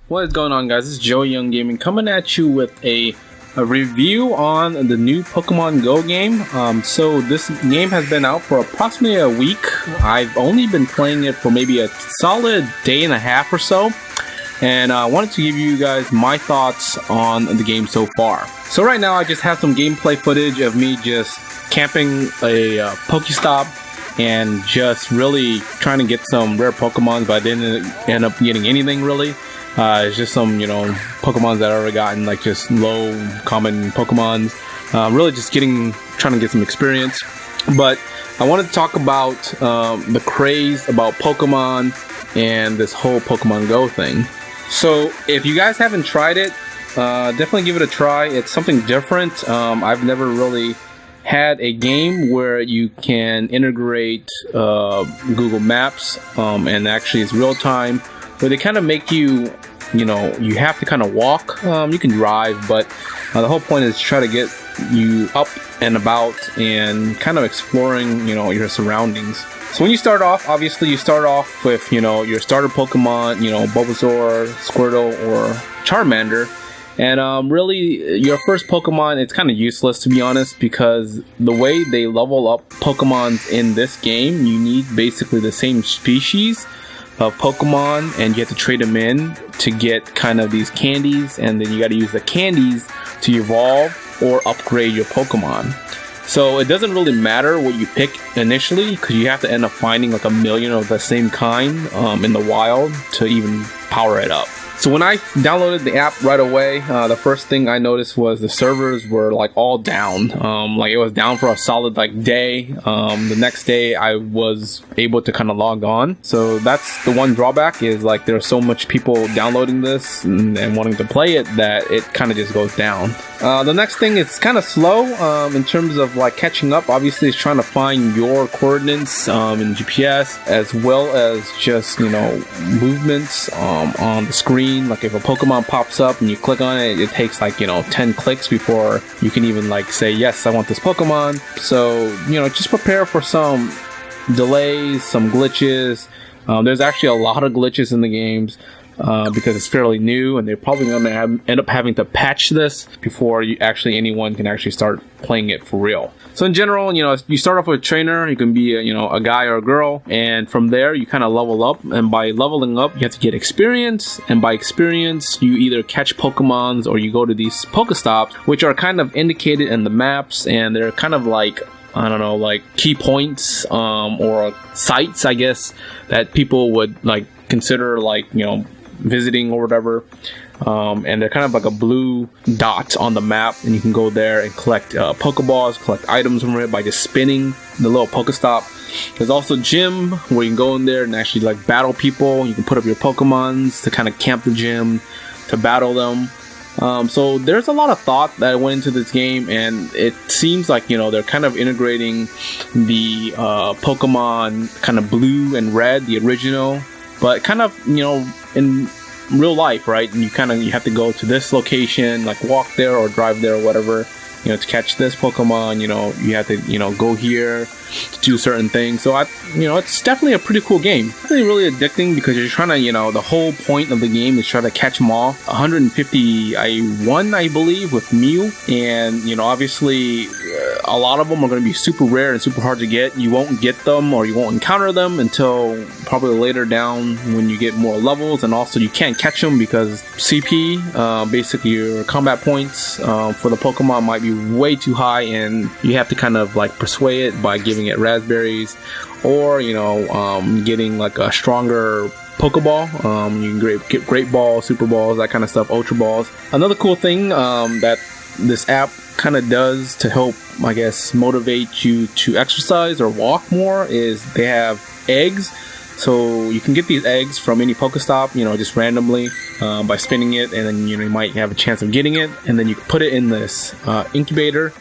What is going on, guys? This is Joey Young Gaming coming at you with a review on the new Pokemon Go game. So this game has been out for approximately a week. I've only been playing it for maybe a solid day and a half or so, and I wanted to give you guys my thoughts on the game so far. So right now I just have some gameplay footage of me just camping a Pokestop and just really trying to get some rare Pokemons, but I didn't end up getting anything really. It's just some, Pokemons that I already gotten, like just low common Pokemons. Really just trying to get some experience. But I wanted to talk about the craze about Pokemon and this whole Pokemon Go thing. So if you guys haven't tried it, definitely give it a try. It's something different. I've never really had a game where you can integrate Google Maps and actually it's real time, where they kind of make you, you have to kind of walk. You can drive, but the whole point is to try to get you up and about and kind of exploring, your surroundings. So when you start off, obviously you start off with, your starter Pokemon, Bulbasaur, Squirtle, or Charmander. And really, your first Pokemon, it's kind of useless, to be honest, because the way they level up Pokemons in this game, you need basically the same species of Pokemon, and you have to trade them in to get kind of these candies, and then you got to use the candies to evolve or upgrade your Pokemon. So it doesn't really matter what you pick initially, because you have to end up finding like a million of the same kind in the wild to even power it up. So when I downloaded the app right away, the first thing I noticed was the servers were like all down. Like it was down for a solid day. The next day I was able to kind of log on. So that's the one drawback, is like there are so much people downloading this and wanting to play it that it kind of just goes down. The next thing is kind of slow in terms of like catching up. Obviously it's trying to find your coordinates in GPS, as well as just movements on the screen. Like if a Pokemon pops up and you click on it, it takes 10 clicks before you can even say, yes, I want this Pokemon. So just prepare for some delays, some glitches. There's actually a lot of glitches in the games because it's fairly new, and they're probably going to end up having to patch this before anyone can actually start playing it for real. So in general, you start off with a trainer. You can be a guy or a girl, and from there you kind of level up, and by leveling up you have to get experience, and by experience you either catch Pokemons or you go to these Pokestops, which are kind of indicated in the maps, and they're kind of like key points or sites, I guess, that people would consider visiting or whatever. And they're kind of like a blue dot on the map, and you can go there and collect Pokeballs, collect items from it by just spinning the little Pokestop. There's also gym, where you can go in there and actually battle people. You can put up your Pokemons to kind of camp the gym, to battle them. So there's a lot of thought that went into this game, and it seems like they're kind of integrating the Pokemon kind of blue and red, the original, but kind of in real life, right? And you have to go to this location, walk there or drive there or whatever, to catch this Pokemon. You have to go here to do certain things. So it's definitely a pretty cool game. Really addicting, because you're trying to, the whole point of the game is try to catch them all. 150 I won, I believe, with Mew, and obviously a lot of them are going to be super rare and super hard to get. You won't get them, or you won't encounter them until probably later down when you get more levels, and also you can't catch them because CP, basically your combat points for the Pokemon, might be way too high, and you have to kind of persuade it by giving it raspberries, or getting a stronger Pokeball. You can get Great Balls, Super Balls, that kind of stuff, Ultra Balls. Another cool thing that this app kind of does to help, I guess, motivate you to exercise or walk more is they have eggs. So you can get these eggs from any Pokestop, just randomly by spinning it, and then you might have a chance of getting it, and then you can put it in this incubator.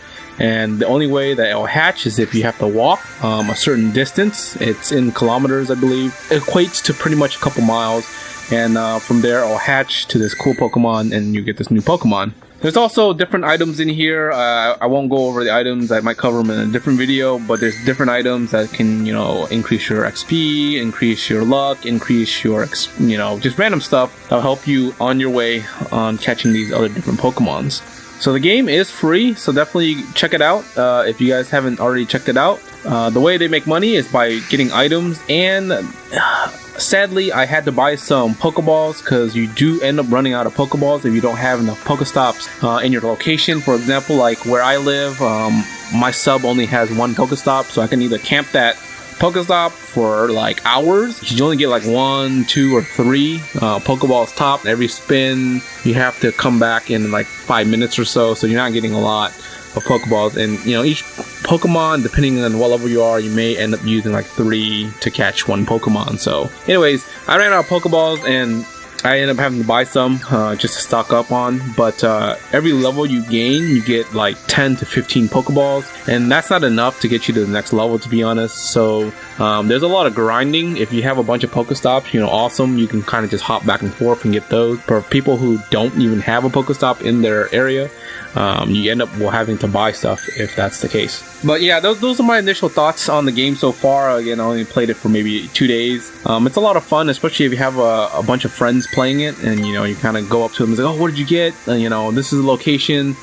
And the only way that it'll hatch is if you have to walk a certain distance. It's in kilometers, I believe. It equates to pretty much a couple miles. And from there, it'll hatch to this cool Pokemon, and you get this new Pokemon. There's also different items in here. I won't go over the items. I might cover them in a different video, but there's different items that can, you know, increase your XP, increase your luck, increase your, you know, just random stuff that'll help you on your way on catching these other different Pokemons. So the game is free, so definitely check it out if you guys haven't already checked it out. The way they make money is by getting items, and sadly I had to buy some Pokeballs because you do end up running out of Pokeballs if you don't have enough Pokestops in your location. For example, like where I live, my sub only has one Pokestop, so I can either camp that Pokestop for like hours. You only get like 1, 2, or 3 Pokeballs top. Every spin you have to come back in like 5 minutes or so, so you're not getting a lot of Pokeballs. And you know, each Pokemon, depending on what level you are, you may end up using like 3 to catch one Pokemon. So anyways, I ran out of Pokeballs and I ended up having to buy some just to stock up on. But every level you gain, you get like 10 to 15 Pokeballs, and that's not enough to get you to the next level, to be honest. So there's a lot of grinding. If you have a bunch of Pokestops, you know, awesome, you can kind of just hop back and forth and get those. For people who don't even have a Pokestop in their area, you end up having to buy stuff if that's the case. But yeah, those are my initial thoughts on the game so far. Again, I only played it for maybe 2 days. It's a lot of fun, especially if you have a bunch of friends playing it, and you know, you kind of go up to them and say, oh, what did you get? And, you know, this is the location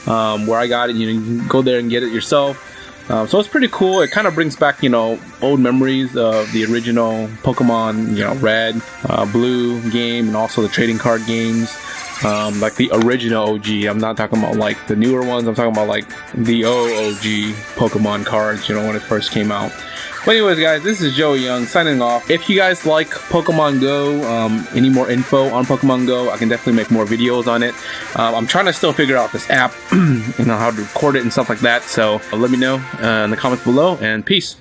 where I got it. You know, you can go there and get it yourself. So it's pretty cool. It kind of brings back, you know, old memories of the original Pokemon, you know, Red, Blue game, and also the trading card games. Like the original OG. I'm not talking about like the newer ones. I'm talking about like the OG Pokemon cards, you know, when it first came out. But anyways, guys, this is Joey Young signing off. If you guys like Pokemon Go, any more info on Pokemon Go, I can definitely make more videos on it. I'm trying to still figure out this app, you know, how to record it and stuff like that. So let me know in the comments below, and peace.